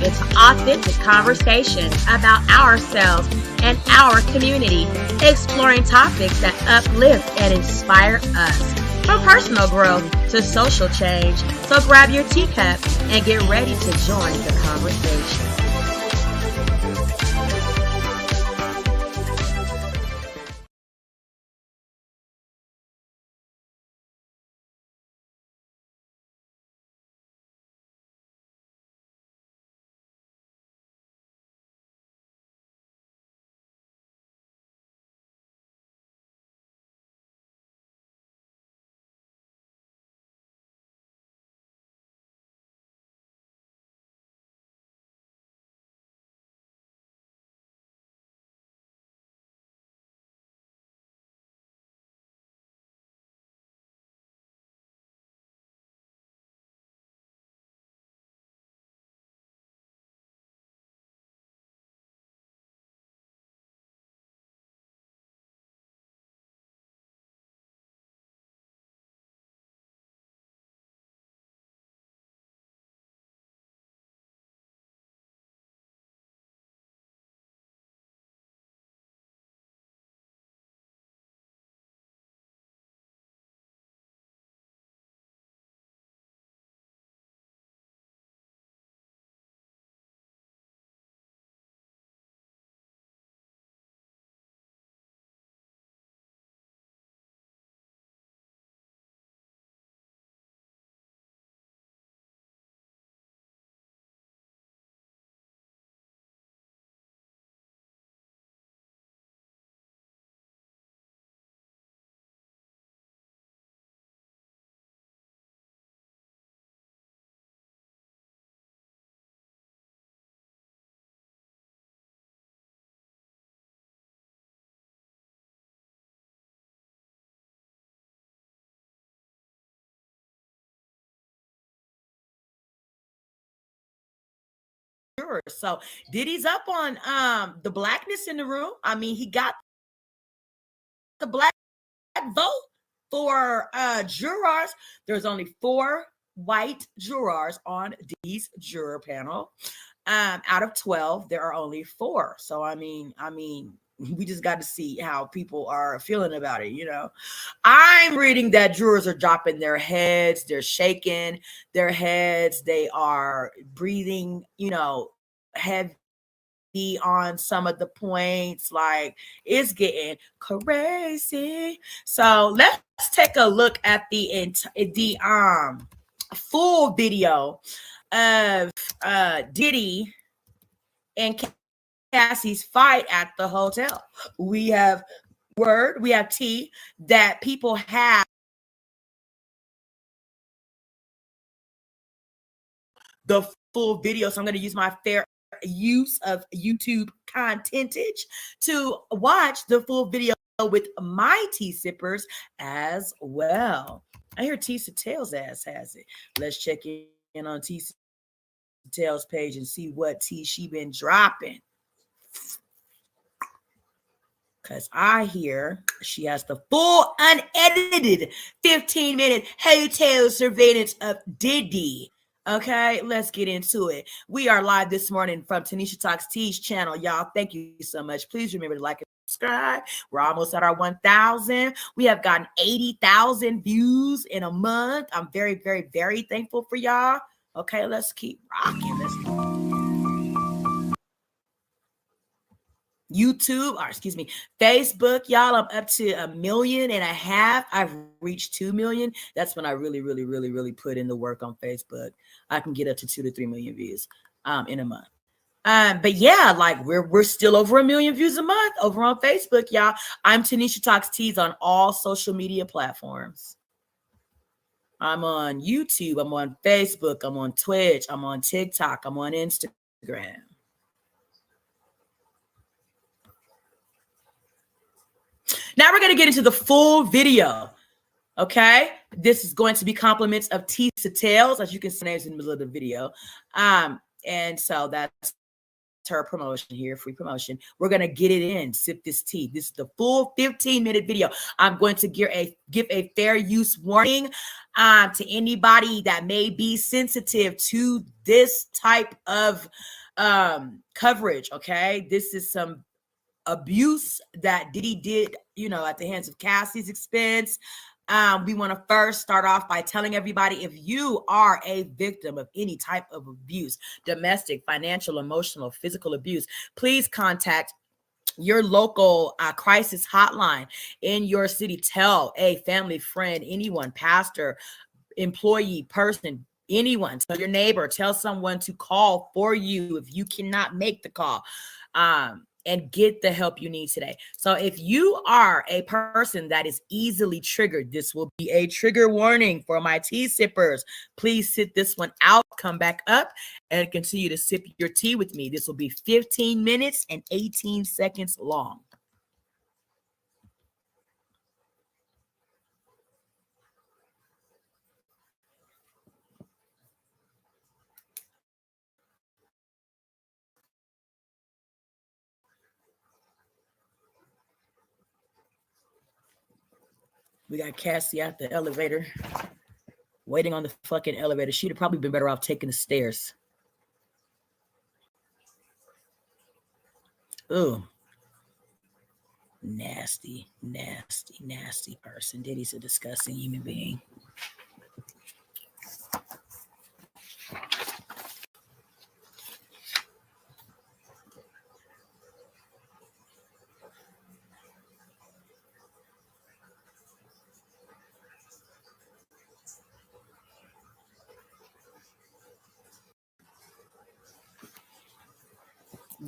into authentic conversations about ourselves and our community, exploring topics that uplift and inspire us, from personal growth to social change. So grab your teacup and get ready to join the conversation. So Diddy's up on the blackness in the room. I mean, he got the black vote for jurors. There's only 4 white jurors on Diddy's juror panel. Out of 12, there are only 4. So I mean, we just got to see how people are feeling about it. You know, I'm reading that jurors are dropping their heads, they're shaking their heads, they are breathing, you know, heavy on some of the points. Like, it's getting crazy. So let's take a look at the full video of Diddy and Cassie's fight at the hotel. We have T that people have the full video. So I'm going to use my fair use of YouTube contentage to watch the full video with my tea sippers as well. I hear T Tails ass has it. Let's check in on T Tails page and see what tea she been dropping. Because I hear she has the full unedited 15-minute hotel surveillance of Diddy. Okay, let's get into it. We are live this morning from Tanisha Talks Tea's channel, y'all. Thank you so much. Please remember to like and subscribe. We're almost at our 1,000. We have gotten 80,000 views in a month. I'm very, very, very thankful for y'all. Okay, let's keep rocking. Let's YouTube, or excuse me, Facebook, y'all. I'm up to 1.5 million. I've reached 2 million. That's when I really put in the work on Facebook. I can get up to 2 to 3 million views in a month. But yeah, like we're still over 1 million views a month over on Facebook, y'all. I'm Tanisha Talks Teas on all social media platforms. I'm on YouTube, I'm on Facebook, I'm on Twitch, I'm on TikTok, I'm on Instagram. Now we're going to get into the full video. Okay, this is going to be compliments of T Tails, as you can see names in the middle of the video. And so that's her promotion here, free promotion. We're gonna get it in, sip this tea. This is the full 15-minute video. I'm going to give a fair use warning to anybody that may be sensitive to this type of coverage. Okay, this is some abuse that Diddy did, at the hands of Cassie's expense. We want to first start off by telling everybody, if you are a victim of any type of abuse, domestic, financial, emotional, physical abuse, please contact your local crisis hotline in your city. Tell a family, friend, anyone, pastor, employee, person, anyone. Tell your neighbor, tell someone to call for you if you cannot make the call. And get the help you need today. So if you are a person that is easily triggered, this will be a trigger warning for my tea sippers. Please sit this one out, come back up, and continue to sip your tea with me. This will be 15 minutes and 18 seconds long. We got Cassie at the elevator, waiting on the fucking elevator. She'd have probably been better off taking the stairs. Ooh. Nasty, nasty, nasty person. Diddy's a disgusting human being.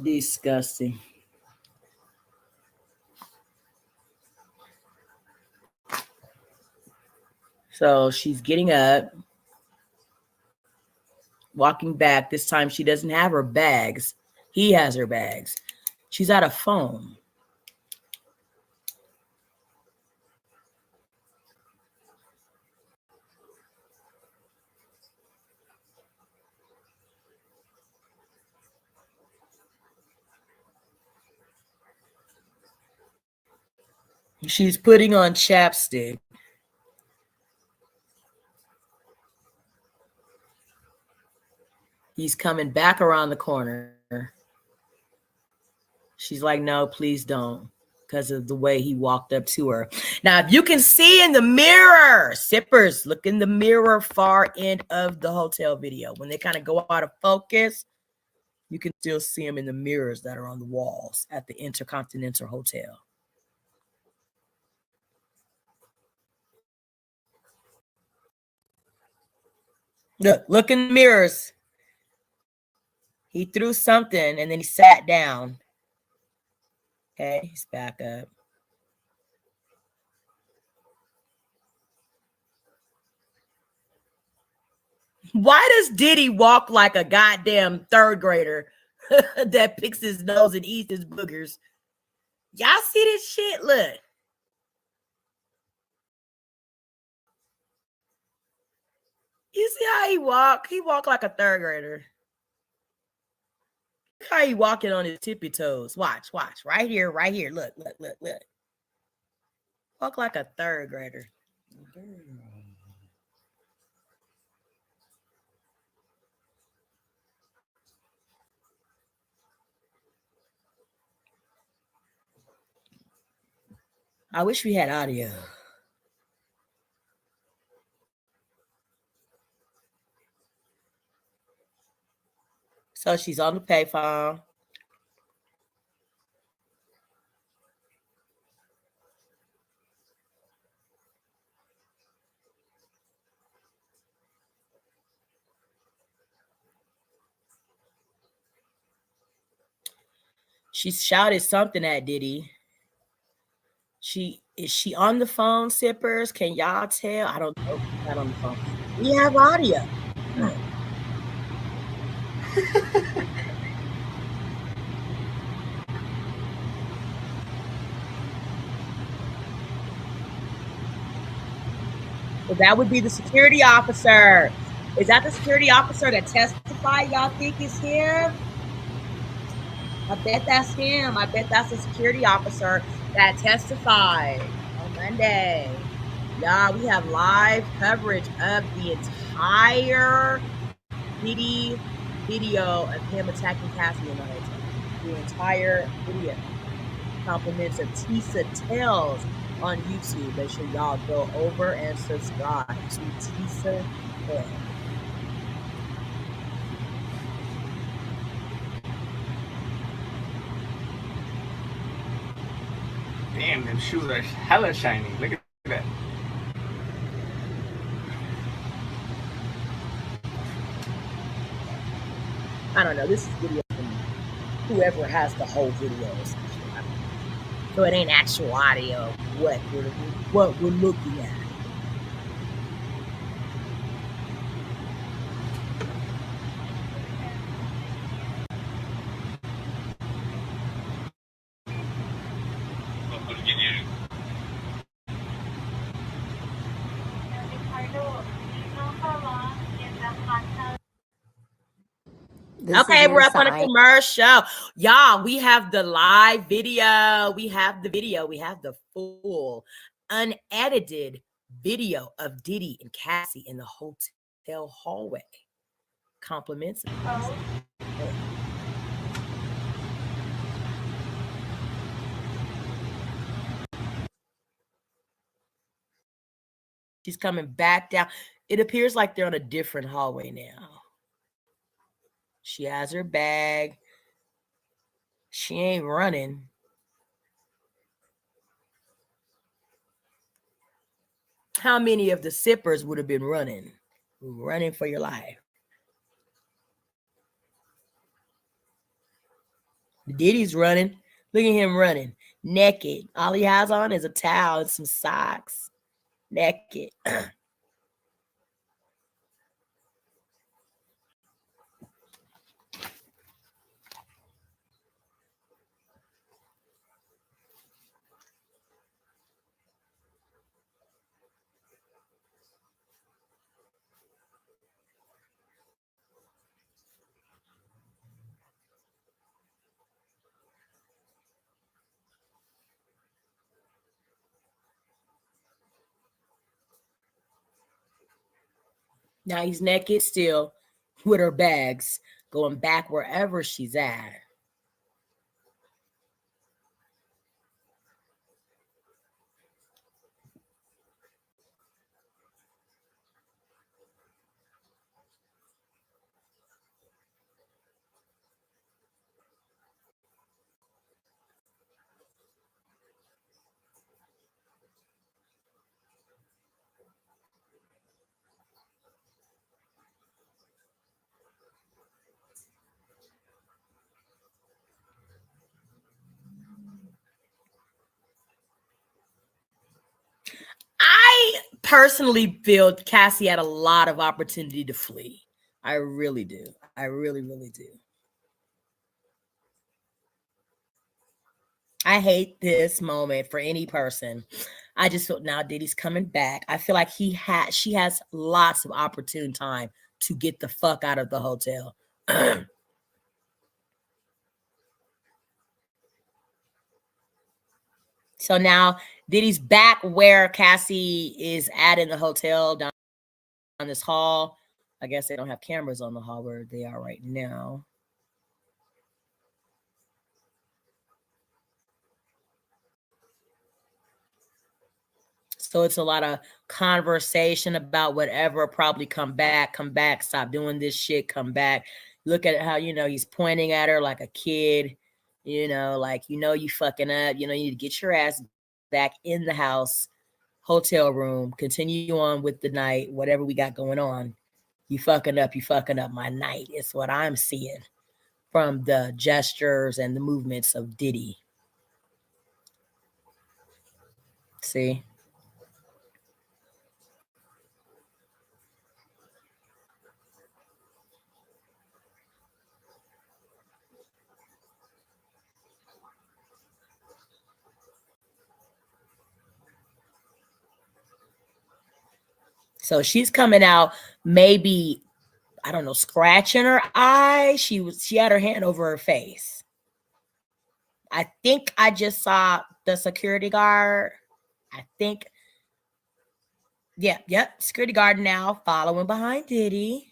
Disgusting. So she's getting up, walking back. This time she doesn't have her bags. He has her bags. She's out of phone. She's putting on chapstick. He's coming back around the corner. She's like, no, please don't, because of the way he walked up to her. Now, if you can see in the mirror, sippers, look in the mirror far end of the hotel video. When they kind of go out of focus, you can still see them in the mirrors that are on the walls at the Intercontinental Hotel. Look in the mirrors. He threw something and then he sat down. Okay, he's back up. Why does Diddy walk like a goddamn third grader that picks his nose and eats his boogers? Y'all see this shit? Look. You see how he walk? He walk like a third grader. Look how he walking on his tippy toes. Watch. Right here. Look. Walk like a third grader. I wish we had audio. So she's on the payphone. She shouted something at Diddy. Is she on the phone, sippers? Can y'all tell? I don't know. She's not on the phone. We have audio. So that would be the security officer. Is that the security officer that testified? Y'all think it's him? I bet that's him. I bet that's a security officer that testified on Monday. Yeah, we have live coverage of the entire Diddy video of him attacking Cassie in the hotel. The entire video. Compliments of Tisa Tells on YouTube. Make sure y'all go over and subscribe to Tisa Tells. Damn, them shoes are hella shiny. Look at that. I don't know. This is video from whoever has the whole video or something. I don't know. So it ain't actual audio of what we're looking at. Okay, we're up on a commercial. Y'all, we have the live video. We have the video. We have the full, unedited video of Diddy and Cassie in the hotel hallway. Compliments. She's coming back down. It appears like they're on a different hallway now. She has her bag. She ain't running. How many of the sippers would have been running? Running for your life. Diddy's running. Look at him running. Naked. All he has on is a towel and some socks. Naked. Now he's naked still with her bags, going back wherever she's at. I personally feel Cassie had a lot of opportunity to flee. I really do. I really, really do. I hate this moment for any person. I just feel now Diddy's coming back. I feel like she has lots of opportune time to get the fuck out of the hotel. So now Diddy's back where Cassie is at in the hotel down this hall. I guess they don't have cameras on the hall where they are right now. So it's a lot of conversation about whatever, probably come back, stop doing this shit, come back. Look at how, he's pointing at her like a kid, like, you fucking up, you need to get your ass back in the house, hotel room, continue on with the night, whatever we got going on. You fucking up my night. It's what I'm seeing from the gestures and the movements of Diddy. See? So she's coming out, maybe, I don't know, scratching her eye. She had her hand over her face. I think I just saw the security guard. I think, yeah, yep, security guard now following behind Diddy.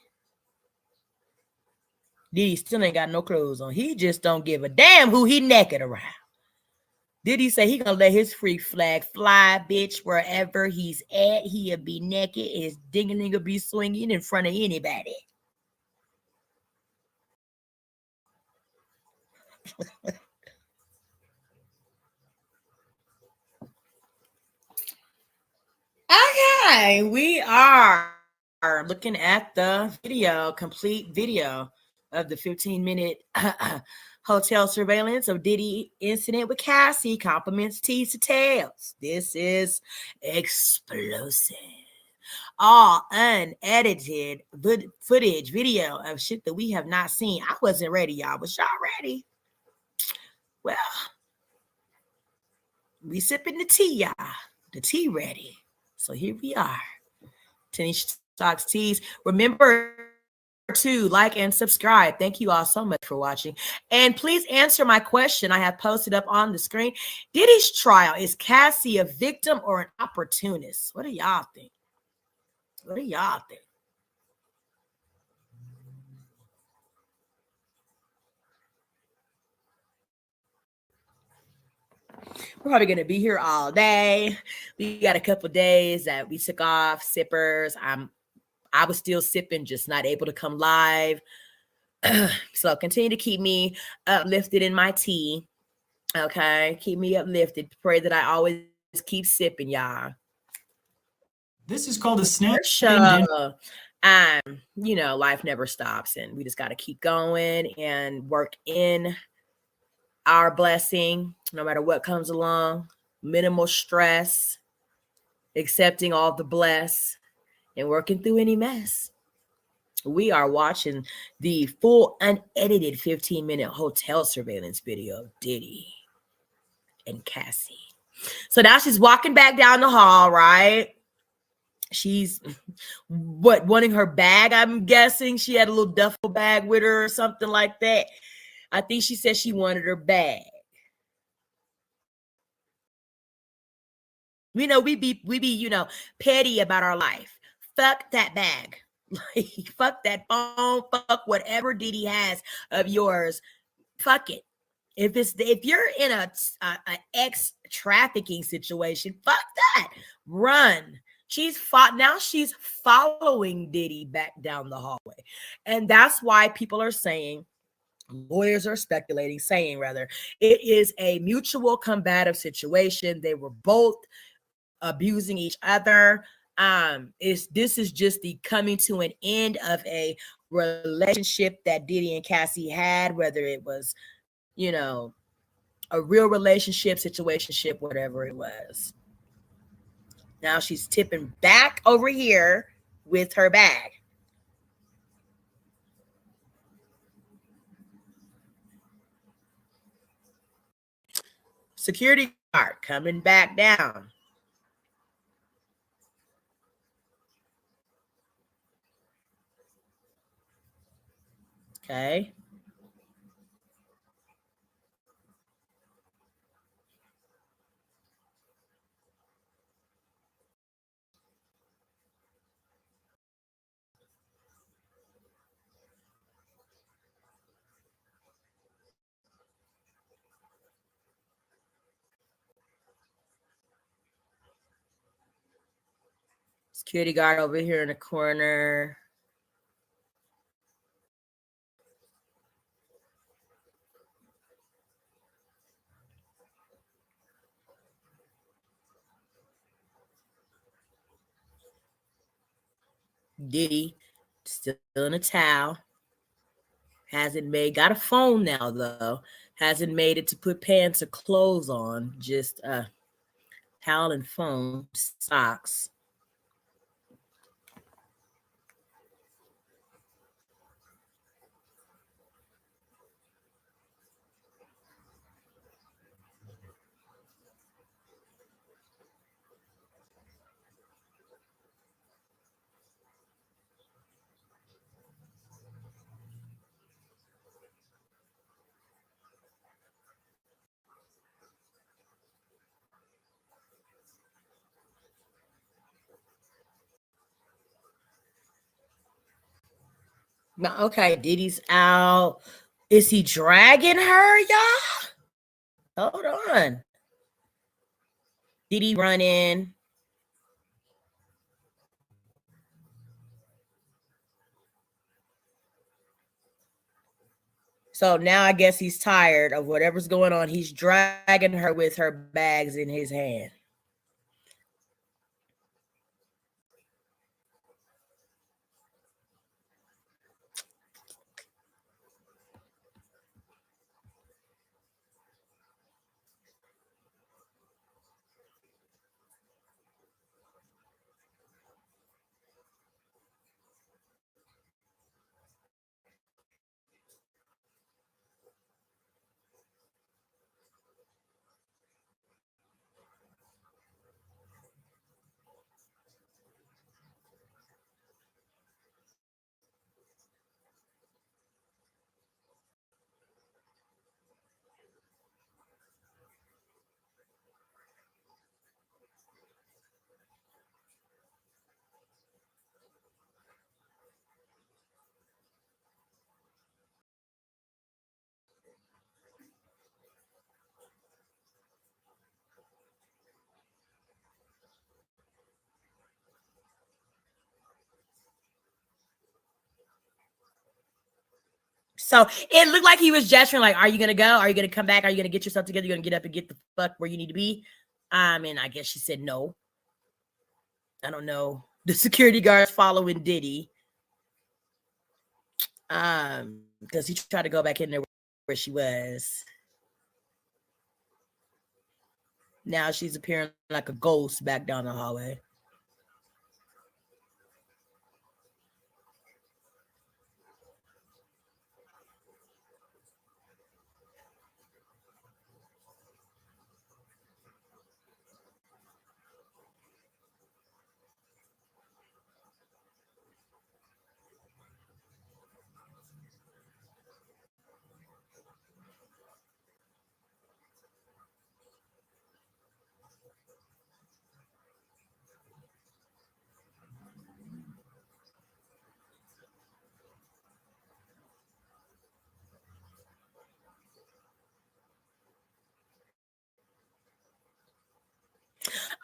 Diddy still ain't got no clothes on. He just don't give a damn who he naked around. Diddy say he gonna let his free flag fly, bitch, wherever he's at. He'll be naked. His ding-a-ling will be swinging in front of anybody. Okay, we are looking at the video, complete video of the 15-minute hotel surveillance of Diddy incident with Cassie. Compliments tease to tails. This is explosive. All unedited footage, video of shit that we have not seen. I wasn't ready, y'all. Was y'all ready? Well, we sipping the tea, y'all. The tea ready. So here we are. Tanisha Talks Teas. Remember to like and subscribe. Thank you all so much for watching. And please answer my question I have posted up on the screen. Diddy's trial, is Cassie a victim or an opportunist? What do y'all think? What do y'all think? We're probably going to be here all day. We got a couple days that we took off, sippers. I was still sipping, just not able to come live. So continue to keep me uplifted in my tea. Okay, keep me uplifted. Pray that I always keep sipping, y'all. This is called a snap. Life never stops, and we just got to keep going and work in our blessing, no matter what comes along. Minimal stress, accepting all the bless, and working through any mess. We are watching the full unedited 15-minute hotel surveillance video of Diddy and Cassie. So now she's walking back down the hall, right? She's wanting her bag. I'm guessing she had a little duffel bag with her or something like that. I think she said she wanted her bag. We be petty about our life. Fuck that bag. Like, fuck that phone. Fuck whatever Diddy has of yours. Fuck it. If you're in a ex trafficking situation, fuck that. Run. She's following Diddy back down the hallway, and that's why people are saying, lawyers are speculating, saying rather, it is a mutual combative situation. They were both abusing each other. This is just the coming to an end of a relationship that Diddy and Cassie had, whether it was a real relationship, situationship, whatever it was. Now she's tipping back over here with her bag. Security guard coming back down. Okay. Security guard over here in the corner. Diddy still in a towel. Got a phone now though. Hasn't made it to put pants or clothes on. Just towel and phone, socks. Okay, Diddy's out. Is he dragging her, y'all? Hold on. Diddy running. So now I guess he's tired of whatever's going on. He's dragging her with her bags in his hand. So it looked like he was gesturing, like, "Are you gonna go? Are you gonna come back? Are you gonna get yourself together? You're gonna get up and get the fuck where you need to be?" And I guess she said no. I don't know. The security guards following Diddy. Because he tried to go back in there where she was. Now she's appearing like a ghost back down the hallway.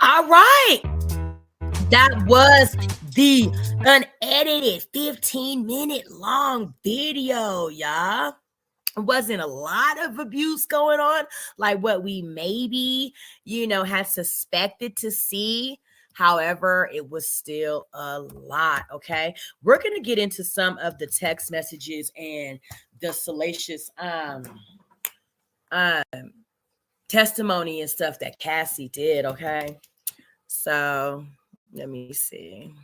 All right. That was the unedited 15-minute long video, y'all. It wasn't a lot of abuse going on, like what we maybe, had suspected to see. However, it was still a lot. Okay. We're going to get into some of the text messages and the salacious testimony and stuff that Cassie did. Okay. So let me see.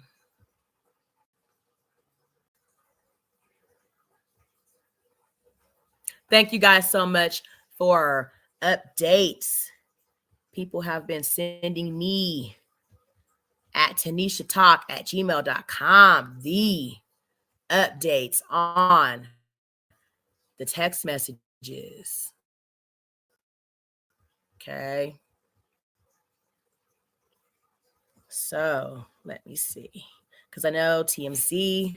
Thank you guys so much for updates. People have been sending me at tanishatalk@gmail.com the updates on the text messages. Okay. So let me see. Because I know TMZ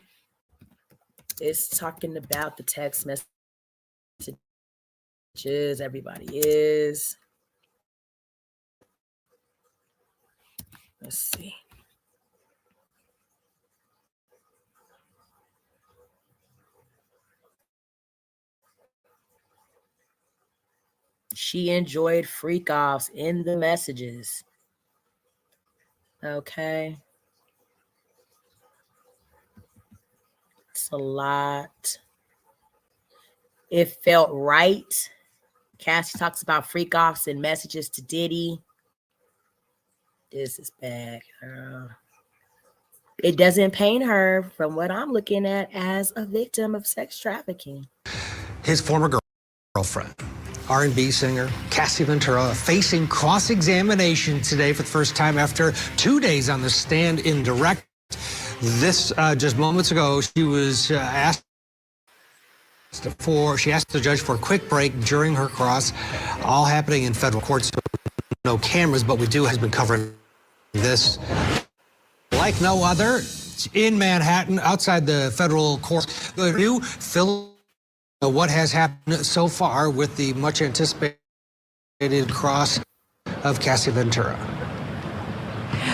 is talking about the text messages. Everybody is. Let's see. She enjoyed freak offs in the messages. Okay. It's a lot. It felt right. Cassie talks about freak offs and messages to Diddy. This is bad, girl. It doesn't paint her, from what I'm looking at, as a victim of sex trafficking. His former girlfriend, R&B singer Cassie Ventura, facing cross-examination today for the first time after 2 days on the stand in direct. This just moments ago, she was asked the judge for a quick break during her cross, all happening in federal court, so no cameras, but we do has been covering this like no other. in Manhattan, outside the federal court. You fill what has happened so far with the much anticipated cross of Cassie Ventura.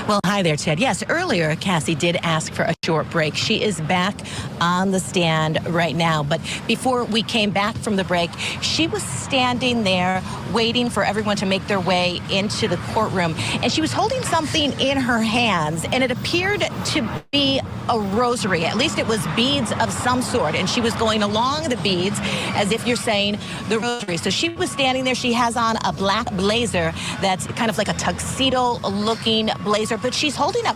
Well, hi there, Ted. Yes, earlier, Cassie did ask for a short break. She is back on the stand right now. But before we came back from the break, she was standing there waiting for everyone to make their way into the courtroom. And she was holding something in her hands, and it appeared to be a rosary. At least it was beads of some sort. And she was going along the beads as if you're saying the rosary. So she was standing there. She has on a black blazer that's kind of like a tuxedo-looking blazer, but she's holding up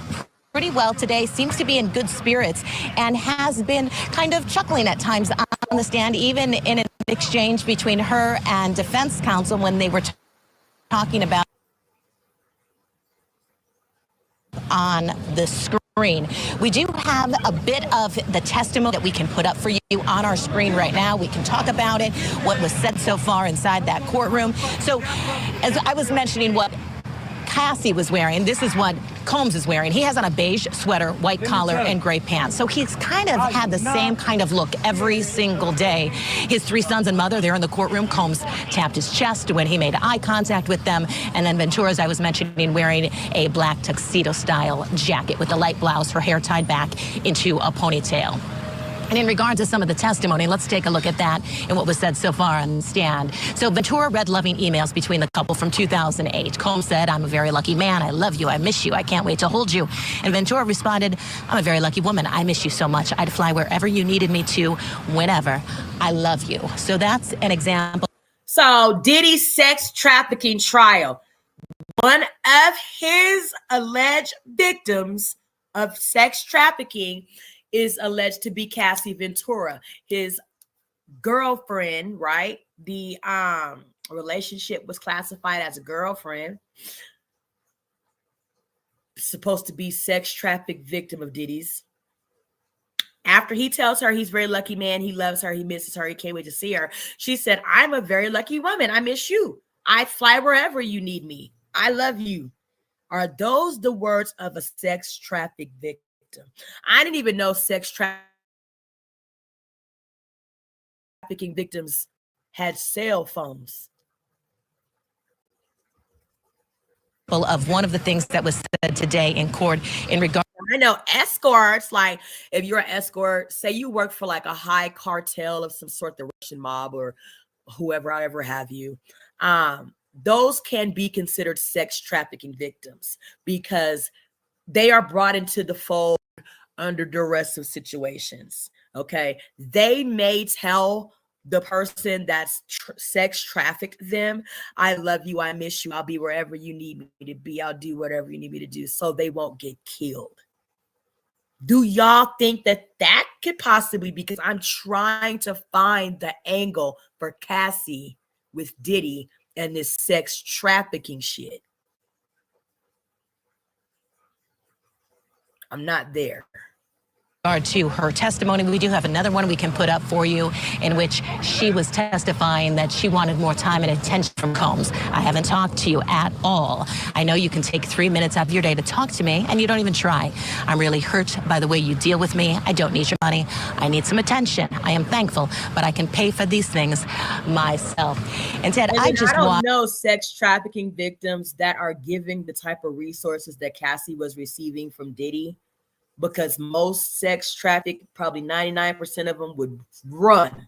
pretty well today, seems to be in good spirits, and has been kind of chuckling at times on the stand, even in an exchange between her and defense counsel when they were talking about on the screen. We do have a bit of the testimony that we can put up for you on our screen right now. We can talk about it, what was said so far inside that courtroom. So, as I was mentioning, what Cassie was wearing, this is what Combs is wearing. He has on a beige sweater, white collar, and gray pants. So he's kind of had the same kind of look every single day. His three sons and mother, they're in the courtroom. Combs tapped his chest when he made eye contact with them. And then Ventura, as I was mentioning, wearing a black tuxedo-style jacket with a light blouse, her hair tied back into a ponytail. And in regard to some of the testimony, let's take a look at that and what was said so far on the stand. So Ventura read loving emails between the couple from 2008. Combs said, "I'm a very lucky man. I love you. I miss you. I can't wait to hold you." And Ventura responded, "I'm a very lucky woman. I miss you so much. I'd fly wherever you needed me to, whenever. I love you." So that's an example. So Diddy's sex trafficking trial. One of his alleged victims of sex trafficking is alleged to be Cassie Ventura, his girlfriend, right? The relationship was classified as a girlfriend. Supposed to be sex trafficked victim of Diddy's. After he tells her he's a very lucky man, he loves her, he misses her, he can't wait to see her, she said, "I'm a very lucky woman. I miss you. I fly wherever you need me. I love you." Are those the words of a sex trafficked victim? I didn't even know sex trafficking victims had cell phones. Of one of the things that was said today in court in regard. I know escorts, like if you're an escort, say you work for like a high cartel of some sort, the Russian mob or whoever, however have you, those can be considered sex trafficking victims because they are brought into the fold under duress of situations. Okay. They may tell the person that's sex trafficked them, "I love you. I miss you. I'll be wherever you need me to be. I'll do whatever you need me to do," so they won't get killed. Do y'all think that that could possibly, because I'm trying to find the angle for Cassie with Diddy and this sex trafficking shit. I'm not there. To her testimony, we do have another one we can put up for you in which she was testifying that she wanted more time and attention from Combs. "I haven't talked to you at all. I know you can take 3 minutes out of your day to talk to me, and you don't even try. I'm really hurt by the way you deal with me. I don't need your money. I need some attention. I am thankful, but I can pay for these things myself." And Ted, I don't know sex trafficking victims that are giving the type of resources that Cassie was receiving from Diddy. Because most sex traffic, probably 99% of them would run.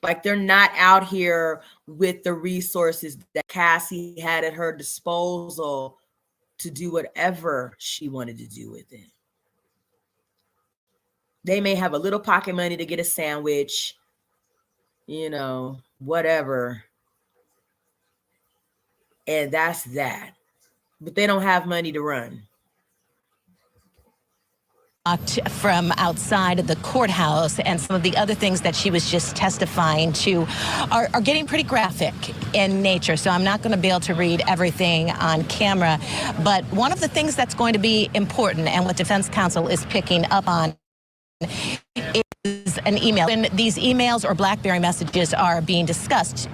Like they're not out here with the resources that Cassie had at her disposal to do whatever she wanted to do with it. They may have a little pocket money to get a sandwich, you know, whatever. And that's that. But they don't have money to run. From outside of the courthouse, and some of the other things that she was just testifying to are getting pretty graphic in nature. So I'm not going to be able to read everything on camera. But one of the things that's going to be important, and what defense counsel is picking up on, is an email. When these emails or BlackBerry messages are being discussed,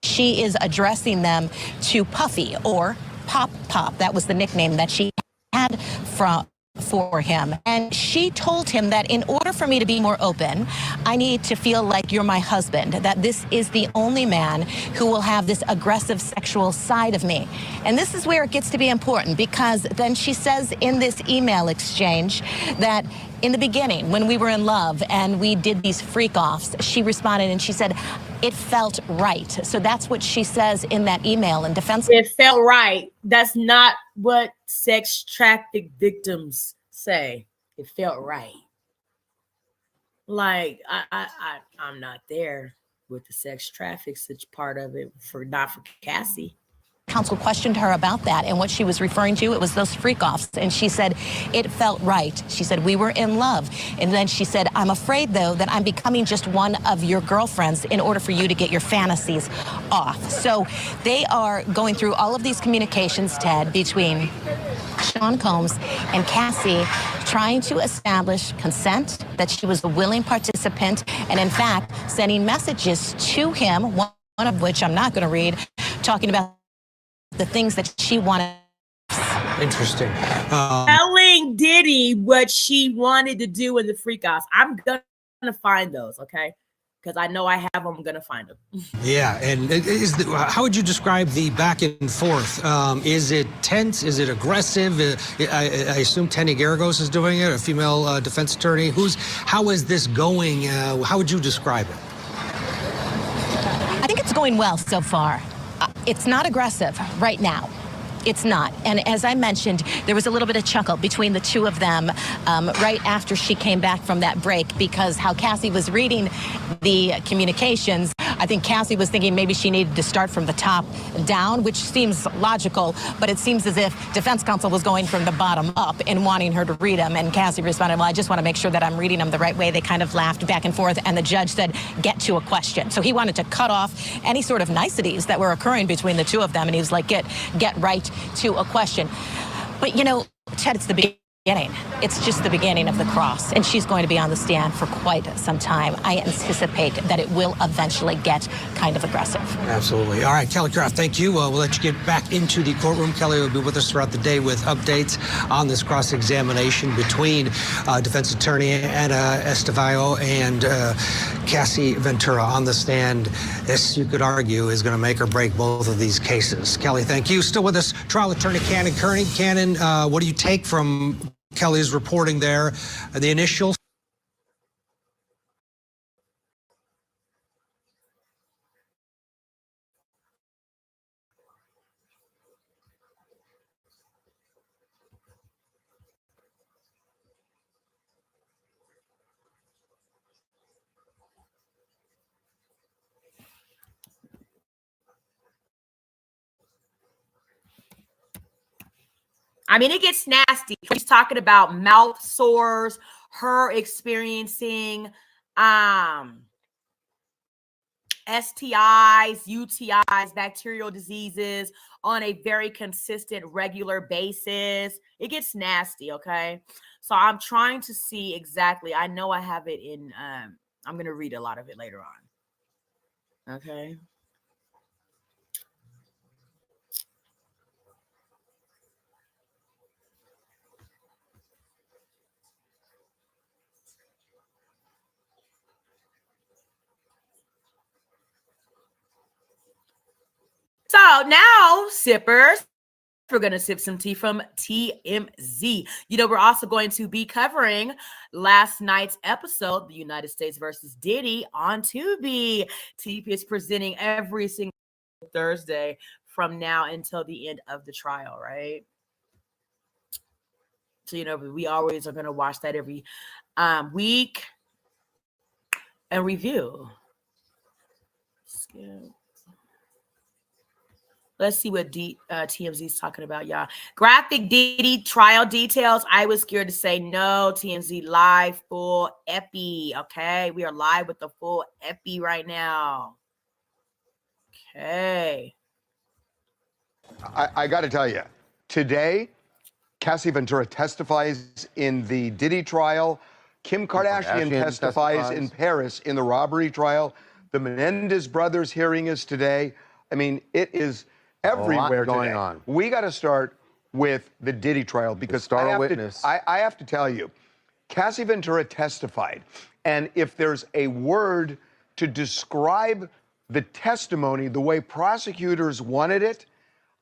she is addressing them to Puffy or Pop Pop. That was the nickname that she had for him. And she told him that in order for me to be more open, I need to feel like you're my husband, that this is the only man who will have this aggressive sexual side of me. And this is where it gets to be important, because then she says in this email exchange that in the beginning, when we were in love and we did these freak-offs, she responded and she said, it felt right. So that's what she says in that email. And defense. It felt right. That's not what sex traffic victims say. It felt right. Like I'm not there with the sex traffic such part of it not for Cassie. Counsel questioned her about that, and what she was referring to, it was those freak-offs. And she said, it felt right. She said, we were in love. And then she said, I'm afraid, though, that I'm becoming just one of your girlfriends in order for you to get your fantasies off. So they are going through all of these communications, Ted, between Sean Combs and Cassie, trying to establish consent, that she was a willing participant, and in fact, sending messages to him, one of which I'm not going to read, talking about the things that she wanted. Interesting. Telling Diddy what she wanted to do in the freak-offs. I'm going to find those, okay? Because I know I have them. I'm going to find them. Yeah, and how would you describe the back and forth? Is it tense? Is it aggressive? I assume Tenny Garagos is doing it, a female defense attorney. How is this going? How would you describe it? I think it's going well so far. It's not aggressive right now. It's not. And as I mentioned, there was a little bit of chuckle between the two of them right after she came back from that break, because how Cassie was reading the communications, I think Cassie was thinking maybe she needed to start from the top down, which seems logical, but it seems as if defense counsel was going from the bottom up and wanting her to read them. And Cassie responded, well, I just want to make sure that I'm reading them the right way. They kind of laughed back and forth, and the judge said, get to a question. So he wanted to cut off any sort of niceties that were occurring between the two of them, and he was like, get right to a question. But, you know, Ted, it's the beginning. It's just the beginning of the cross, and she's going to be on the stand for quite some time. I anticipate that it will eventually get kind of aggressive. Absolutely. All right, Kelly Craft, thank you. We'll let you get back into the courtroom. Kelly will be with us throughout the day with updates on this cross-examination between defense attorney Anna Estevao and Cassie Ventura on the stand. This, you could argue, is going to make or break both of these cases. Kelly, thank you. Still with us, trial attorney Cannon Kearney. Cannon, what do you take from Kelly's reporting there, the initial? I mean, it gets nasty. He's talking about mouth sores, her experiencing STIs, UTIs, bacterial diseases on a very consistent, regular basis. It gets nasty, okay? So I'm trying to see exactly. I know I have it in, I'm going to read a lot of it later on. Okay. So now, sippers, we're going to sip some tea from TMZ. You know, we're also going to be covering last night's episode, the United States versus Diddy, on Tubi. TP is presenting every single Thursday from now until the end of the trial, right? So, you know, we always are going to watch that every week and review. Skip. Let's see what TMZ is talking about, y'all. Graphic Diddy trial details. I was scared to say no. TMZ live full epi. Okay, we are live with the full epi right now. Okay. I got to tell you, today, Cassie Ventura testifies in the Diddy trial. Kim Kardashian testifies in Paris in the robbery trial. The Menendez brothers hearing is today. I mean, it is. everywhere going today. on. We got to start with the Diddy trial because star witness. I have to tell you, Cassie Ventura testified, and if there's a word to describe the testimony the way prosecutors wanted it,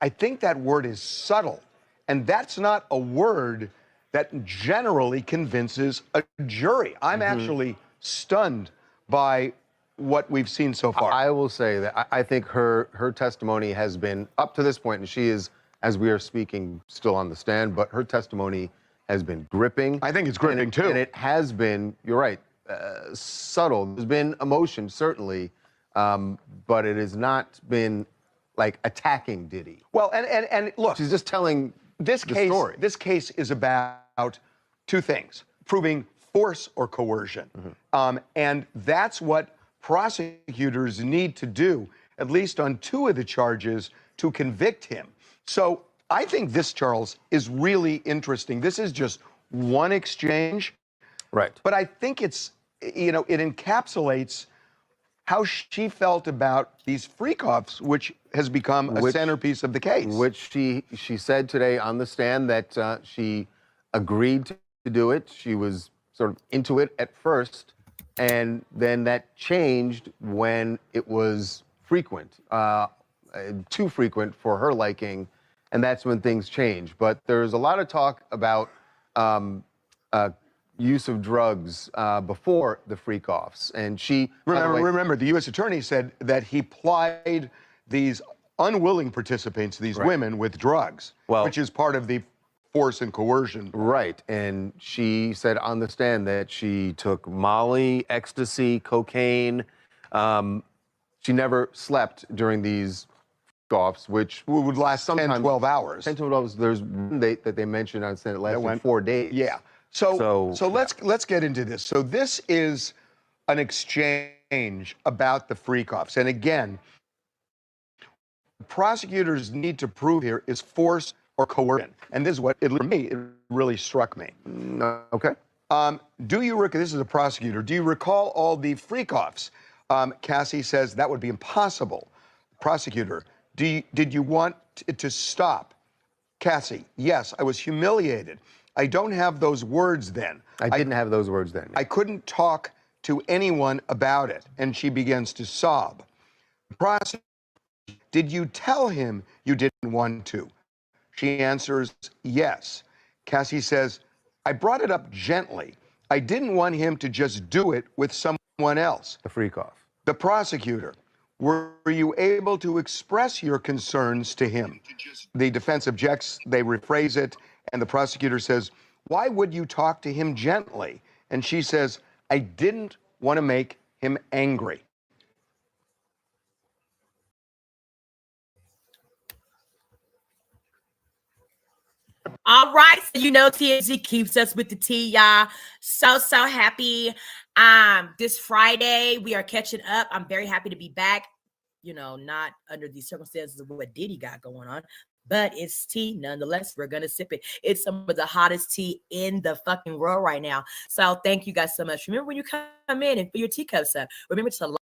I think that word is subtle. And that's not a word that generally convinces a jury. I'm actually stunned by what we've seen so far. I will say that I think her testimony has been, up to this point, and she is, as we are speaking, still on the stand, but her testimony has been gripping. I think it's gripping, too. And it has been, you're right, subtle. There's been emotion, certainly, but it has not been like attacking Diddy. Well, and look, she's just telling the story. This case is about two things: proving force or coercion, and that's what prosecutors need to do, at least on two of the charges, to convict him. So I think this, Charles, is really interesting. This is just one exchange, right? But I think it's, it encapsulates how she felt about these freak-offs, which has become a centerpiece of the case. Which she said today on the stand that she agreed to do it. She was sort of into it at first, and then that changed when it was frequent, too frequent for her liking, and that's when things change. But there's a lot of talk about use of drugs before the freak-offs, and she remember the U.S. attorney said that he plied these unwilling participants, these women, with drugs, which is part of the force and coercion. Right, and she said on the stand that she took Molly, ecstasy, cocaine. She never slept during these freak-offs, which would last 10, 12 hours. 10 to 12 hours. There's one date that they mentioned on stand. It lasted 4 days. Yeah. So let's get into this. So this is an exchange about the freak-offs. And again, prosecutors need to prove here is force or coercion. And this is what, for me, it really struck me. Okay. This is a prosecutor, do you recall all the freak-offs? Cassie says that would be impossible. Prosecutor, did you want it to stop? Cassie, yes, I was humiliated. I don't have those words then. I didn't have those words then. I couldn't talk to anyone about it. And she begins to sob. Prosecutor, did you tell him you didn't want to? She answers, yes. Cassie says, I brought it up gently. I didn't want him to just do it with someone else. The freak-off. The prosecutor, were you able to express your concerns to him? The defense objects, they rephrase it, and the prosecutor says, why would you talk to him gently? And she says, I didn't want to make him angry. All right, so TMZ keeps us with the tea, y'all. So happy. This Friday we are catching up. I'm very happy to be back. Not under these circumstances of what Diddy got going on, but it's tea nonetheless. We're gonna sip it. It's some of the hottest tea in the fucking world right now. So thank you guys so much. Remember when you come in and fill your teacups up, remember to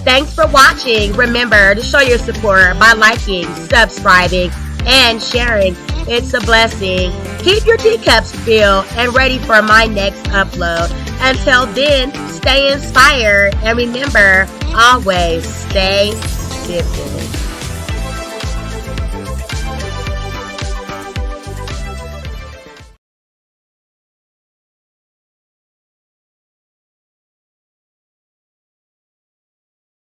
Thanks for watching. Remember to show your support by liking, subscribing, and sharing. It's a blessing. Keep your teacups filled and ready for my next upload. Until then, stay inspired and remember, always stay sipping.